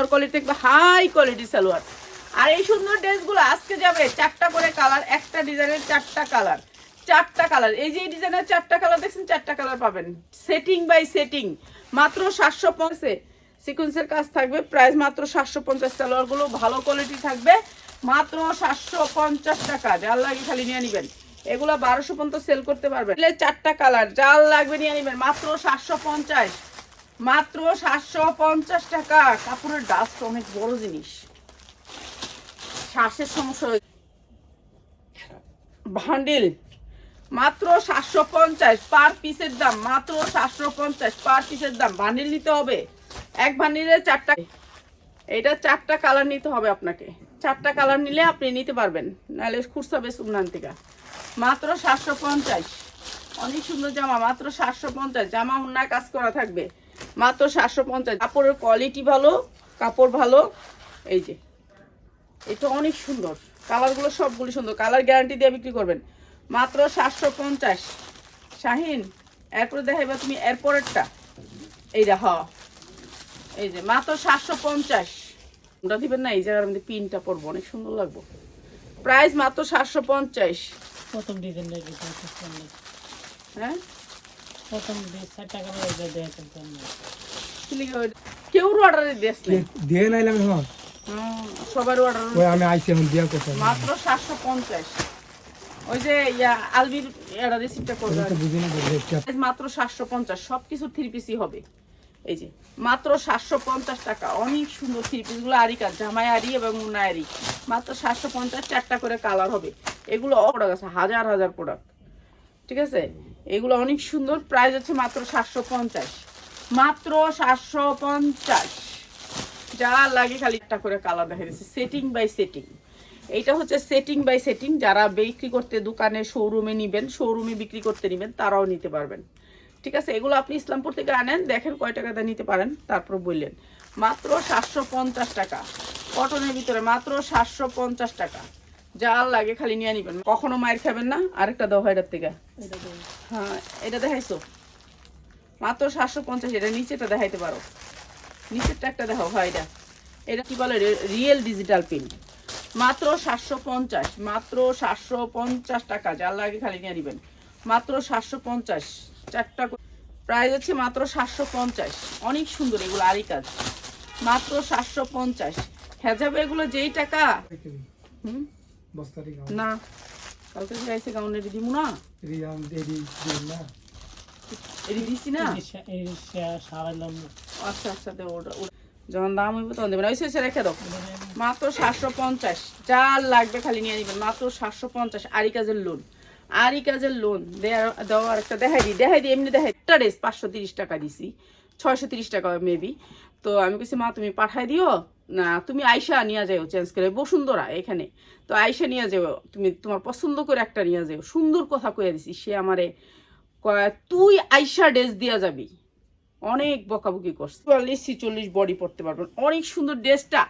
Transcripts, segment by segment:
Salwar quality থাকবে high quality salwar. আর এই সুন্দর ড্রেসগুলো আজকে যাবে 4টা করে কালার, একটা ডিজাইনের 4টা কালার, 4টা কালার। এই যে ডিজাইনের 4টা কালার দেখছেন, 4টা কালার পাবেন সেটিং বাই সেটিং। মাত্র 750 সিকোয়েন্সের কাজ থাকবে, প্রাইস মাত্র 750। সালোয়ারগুলো ভালো কোয়ালিটি থাকবে, মাত্র 750 টাকা। যার লাগে খালি নিয়ে নেবেন, এগুলো 1200 পর্যন্ত সেল করতে পারবেন। 4টা কালার, যার লাগবে নিয়ে নেবেন, মাত্র 750, মাত্র 750 টাকা। কাপড়ের ডাস্ট অনেক বড় জিনিস, শ্বাসের সমস্যা ভান্ডিল মাত্র 750 পার পিসের দাম, মাত্র 750 পার পিসের দাম। ভান্ডিল নিতে হবে, এক ভান্ডিলে 4টা, এটা 4টা কালার নিতে হবে আপনাকে। 4টা কালার নিলে আপনি নিতে পারবেন, নাহলে খুচরা বেসুন নান থেকে। মাত্র 750, অনেক সুন্দর জামা, মাত্র 750। জামা উন্নয় কাজ করা থাকবে, মাত্র 750। কাপড়ের কোয়ালিটি ভালো, কাপড় ভালো। এই যে এটা অনেক সুন্দর, কালারগুলো সবগুলো সুন্দর, কালার গ্যারান্টি দিয়ে বিক্রি করবেন, মাত্র 750। শাহিন এরপরে দেখাইবা তুমি এরপরেরটা, এইটা হ, এই যে মাত্র 750। ওটা দিবেন না, এই জায়গার মধ্যে পিনটা পরবো, অনেক সুন্দর লাগবে। প্রাইস মাত্র 750। প্রথম ডিজাইন হ্যাঁ প্রথম 4টা কালার কেউ অর্ডারে দিস দিয়ে নাইলাম এখন সবার অর্ডার ওই আমি আইছি এখন দিয়া করতে মাত্র 750। ওই যে আলবির এটা রিসিপ্টটা করবে, বুঝি না মাত্র 750। সবকিছু 3 পিসই হবে। এই যে মাত্র 750 টাকা, অনেক সুন্দর 3 পিসগুলো। আরি কাজ, জামাই আরি এবং মুনায়ারি, মাত্র 750। 4টা করে কালার হবে, এগুলো প্রোডাক্ট আছে, হাজার হাজার প্রোডাক্ট, ঠিক আছে। এগুলো অনেক সুন্দর, প্রাইস হচ্ছে মাত্র 750, মাত্র 750। যা লাগে খালি একটা করে কালার দেখা যাচ্ছে, সেটিং বাই সেটিং। এইটা হচ্ছে সেটিং বাই সেটিং। যারা বিক্রি করতে দোকানে শোরুমে নিবেন, শোরুমে বিক্রি করতে নিবেন, তারাও নিতে পারবেন, ঠিক আছে। এগুলো আপনি ইসলামপুর থেকে আনেন, দেখেন কয় টাকাতে নিতে পারেন, তারপর বললেন। মাত্র 750 টাকা, কটনের ভিতরে মাত্র 750 টাকা। যা লাগে খালি নিয়ে নিবেন, কখনো মায়ের খাবেন না। আরেকটা দাও এটার থেকে, হ্যাঁ এটা দেখাইছো, মাত্র 750। এটা নিচেটা দেখাইতে পারো, নিচেরটা একটা দেখো, হয় এটা, এটা কি বলে রিয়েল ডিজিটাল প্রিন্ট, মাত্র 750, মাত্র 750 টাকা। যার লাগে খালি নিয়ে নেবেন, মাত্র 750। 4টা প্রাইস হচ্ছে মাত্র 750। অনেক সুন্দর এগুলো, আরি কাজ, মাত্র 750। হেজাবে এগুলো যেই টাকা বস্তারি গাও না, কালকে যে আইছে গাউনে দিব না, রিয়াম দেরি না এডি দিছি না। এই সারাইলাম। আচ্ছা আচ্ছা, দে ওটা যখন দাম হইব তখন দেবেন, ওই শেষে রেখে দাও। মাত্র 750, যার লাগবে খালি নিয়ে নেবেন, মাত্র 750। আরি কাজের লোন, আরি কাজের লোন দেওয়া। আর একটা দেখাই দিই এমনি দেখাই। একটা ড্রেস 530 টাকা দিছি, 630 টাকা মেবি। তো আমি বলছি মা তুমি পাঠাই দিও না, তুমি আয়সা নিয়ে যাও চেঞ্জ করে, বসুন্ধরা এখানে। তো আয়সা নিয়ে যাও, তুমি তোমার পছন্দ করে একটা নিয়ে যাও। সুন্দর কথা কয়ে দিছি, সে আমারে তুই আয়সা ড্রেস দিয়া যাবি, অনেক বকাবকি করছে। 44-46 বডি পড়তে পারবেন, অনেক সুন্দর ড্রেসটা।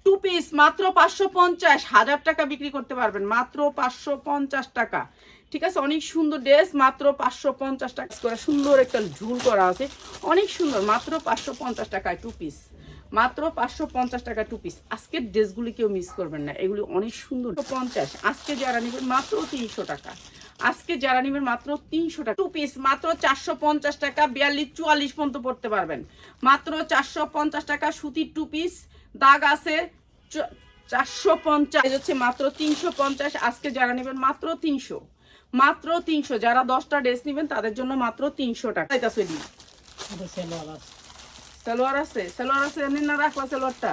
2 পিস মাত্র 550, 1000 টাকা বিক্রি করতে পারবেন, মাত্র 550 টাকা, ঠিক আছে। অনেক সুন্দর ড্রেস, মাত্র 550 টাকা করে। সুন্দর একটা ঝুল করা আছে, অনেক সুন্দর, মাত্র 550 টাকায় 2 পিস, মাত্র 550 টাকা 2 পিস। আজকের ড্রেসগুলি কেউ মিস করবেন না, এগুলি অনেক সুন্দর। 50, আজকে যারা নেবেন মাত্র 300 টাকা, আজকে যারা নেবেন মাত্র 300 টাকা। 2 পিস মাত্র 450 টাকা, 42-44 পর্যন্ত পড়তে পারবেন, মাত্র 450 টাকা। সুতির 2 পিস, দাগ আছে 450 হচ্ছে, মাত্র 350। আজকে যারা নেবেন মাত্র 300, মাত্র 300। যারা 10টা ড্রেস নেবেন তাদের জন্য মাত্র 300 টাকা। সালোয়ার আছে, সালোয়ার আছে না, রাখলা সালোয়ারটা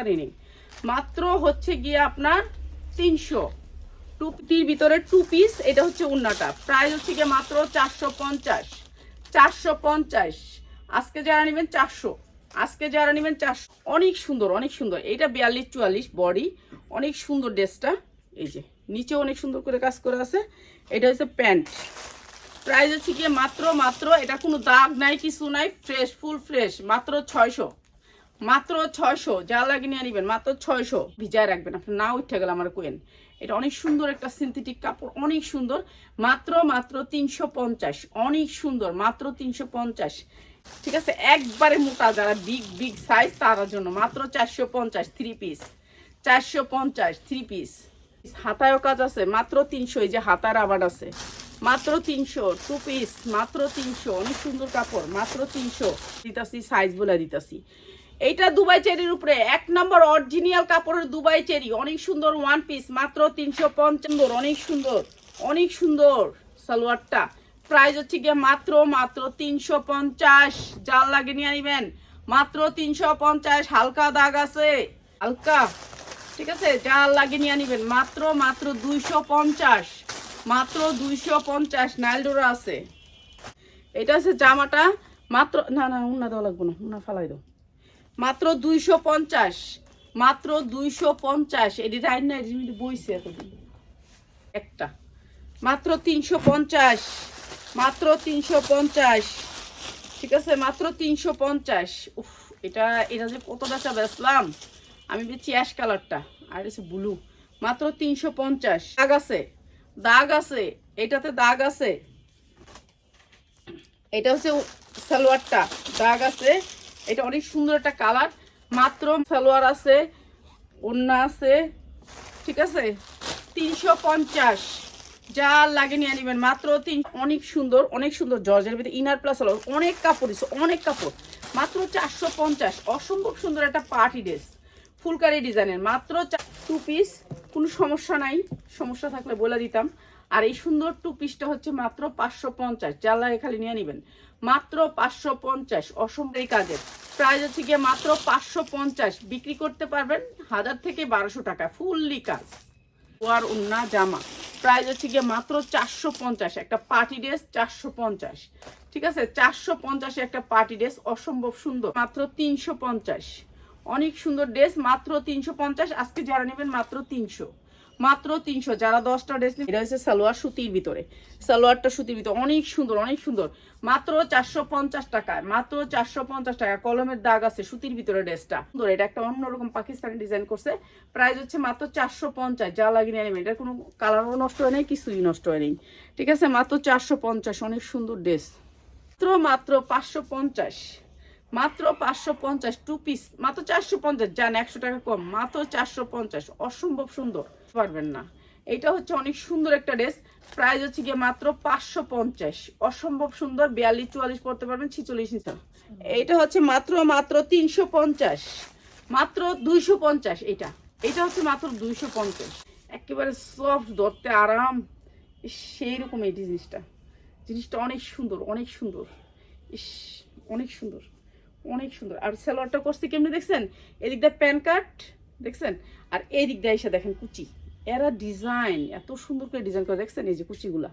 নেই, মাত্র হচ্ছে গিয়ে আপনার 300। 2 ভিতরে 2 পিস, এটা হচ্ছে উন্নাটা। প্রাইস হচ্ছে গিয়ে মাত্র 450, 450। আজকে যারা নেবেন 400, আজকে যারা নেবেন 400। অনেক সুন্দর, অনেক সুন্দর। এইটা 42-44 বডি, অনেক সুন্দর ড্রেসটা। এই যে নিচে অনেক সুন্দর করে কাজ করা আছে। এটা হচ্ছে প্যান্ট, প্রাইস হচ্ছে গিয়ে মাত্র এটা কোনো দাগ নাই, কিছু নাই, ফ্রেশ, ফুল ফ্রেশ, মাত্র 600, মাত্র 600। যা লাগে নিয়ে নেবেন, মাত্র 600। ভিজায় রাখবেন, আপনার না উঠে গেলে আমার কোয়েন। এটা অনেক সুন্দর একটা সিনথেটিক কাপড়, অনেক সুন্দর, মাত্র 350। অনেক সুন্দর, মাত্র 350। ঠিক আছে, একবারে মোটা যারা বিগ বিগ সাইজ তার জন্য মাত্র 450 থ্রি পিস, 450 থ্রি পিস। হাতায়ও কাজ আছে মাত্র 300, এই যে হাতার আবার আছে মাত্র 300, টু পিস মাত্র 300, অনেক সুন্দর কাপড় মাত্র 300 দিতাছি, সাইজ বলে দিতাছি। এইটা দুবাই চেরির উপরে 1 নম্বর অরিজিনাল কাপড়ের দুবাই চেরি, অনেক সুন্দর ওয়ান পিস মাত্র 350, অনেক সুন্দর অনেক সুন্দর সালোয়ারটা। প্রাইস হচ্ছে গিয়ে মাত্র 350, জাল লাগে নিয়ে নিবেন মাত্র 350। হালকা দাগ আছে হালকা, ঠিক আছে, জাল লাগে নিয়ে নিবেন মাত্র 250, মাত্র 250। নাইলডোরা আছে, এটা আছে জামাটা মাত্র, না না উন্না দেওয়া লাগবে না, উন্না ফালাই দাও, মাত্র 250, মাত্র 250। এটি রাইট না, এটি বইছে এতদিন একটা, মাত্র 350, মাত্র 350, ঠিক আছে, মাত্র 350। উফ, এটা এটা যে কত টাকা বেচলাম আমি, বেচি অ্যাশ কালারটা আর এসে ব্লু, মাত্র 350। দাগ আছে, দাগ আছে, এটাতে দাগ আছে, এটা হচ্ছে সালোয়ারটা, দাগ আছে, এটা অনেক সুন্দর একটা কালার, মাত্র সালোয়ার আছে, ওড়না আছে, ঠিক আছে, 350। যা লাগে নিয়ে নেবেন মাত্র 3। অনেক সুন্দর অনেক সুন্দর জর্জের ভিতরে ইনার প্লাস হলো, অনেক কাপড় দিচ্ছে, অনেক কাপড়, মাত্র 450। অসম্ভব সুন্দর একটা পার্টি ড্রেস, ফুলকারি ডিজাইনের, মাত্র 2 পিস। কোনো সমস্যা নাই, সমস্যা থাকলে বলে দিতাম। আর এই সুন্দর 2 পিসটা হচ্ছে মাত্র 550, যা লাগে খালি নিয়ে নেবেন মাত্র 550। অসম্ভব এই কাজের প্রাইস হচ্ছে গিয়ে মাত্র 550, বিক্রি করতে পারবেন 1000 থেকে 1200 টাকা, ফুললি কাজ ওয়ার উন্না জামা। প্রাইস হচ্ছে গিয়ে মাত্র 450, একটা পার্টি ড্রেস 450, ঠিক আছে, 450 একটা পার্টি ড্রেস, অসম্ভব সুন্দর, মাত্র 350। অনেক সুন্দর ড্রেস মাত্র 350। আজকে যারা নেবেন মাত্র 300, মাত্র 300। যারা 10টা ড্রেস নেবেন, এটা হচ্ছে সালোয়ার সুতির ভিতরে, সালোয়ারটা সুতির ভিতরে অনেক সুন্দর অনেক সুন্দর, মাত্র 450 টাকায়, মাত্র 450 টাকা। কলমের দাগ আছে সুতির ভিতরে ড্রেসটা সুন্দর, এটা একটা অন্যরকম পাকিস্তানি ডিজাইন করছে। প্রাইস হচ্ছে মাত্র 450, যা লাগিয়ে নেবেন, এটা কোনো কালারও নষ্ট হয় নেই, কিছুই নষ্ট হয় নেই, ঠিক আছে, মাত্র 450। অনেক সুন্দর ড্রেস, মাত্র 550, মাত্র 550। 2 পিস মাত্র 450, যান 100 টাকা কম, মাত্র 450। অসম্ভব সুন্দর, পারবেন না। এটা হচ্ছে অনেক সুন্দর একটা ড্রেস, প্রাইস হচ্ছে গিয়ে মাত্র 550। অসম্ভব সুন্দর, 42 44 পড়তে পারবেন, 46 ইঞ্চি। এইটা হচ্ছে মাত্র 350, মাত্র 250। এটা এটা হচ্ছে মাত্র 250, একেবারে সফট, ধরতে আরাম, সেই রকম এই জিনিসটা, জিনিসটা অনেক সুন্দর অনেক সুন্দর, ইস অনেক সুন্দর অনেক সুন্দর। আর সালোয়ারটা করছে কেমনি দেখছেন, এদিক দিয়ে প্যান কাট দেখছেন, আর এই দিক দিয়ে এসে দেখেন কুচি, এরা ডিজাইন এত সুন্দর করে ডিজাইন করে দেখছেন, এই যে কুচিগুলা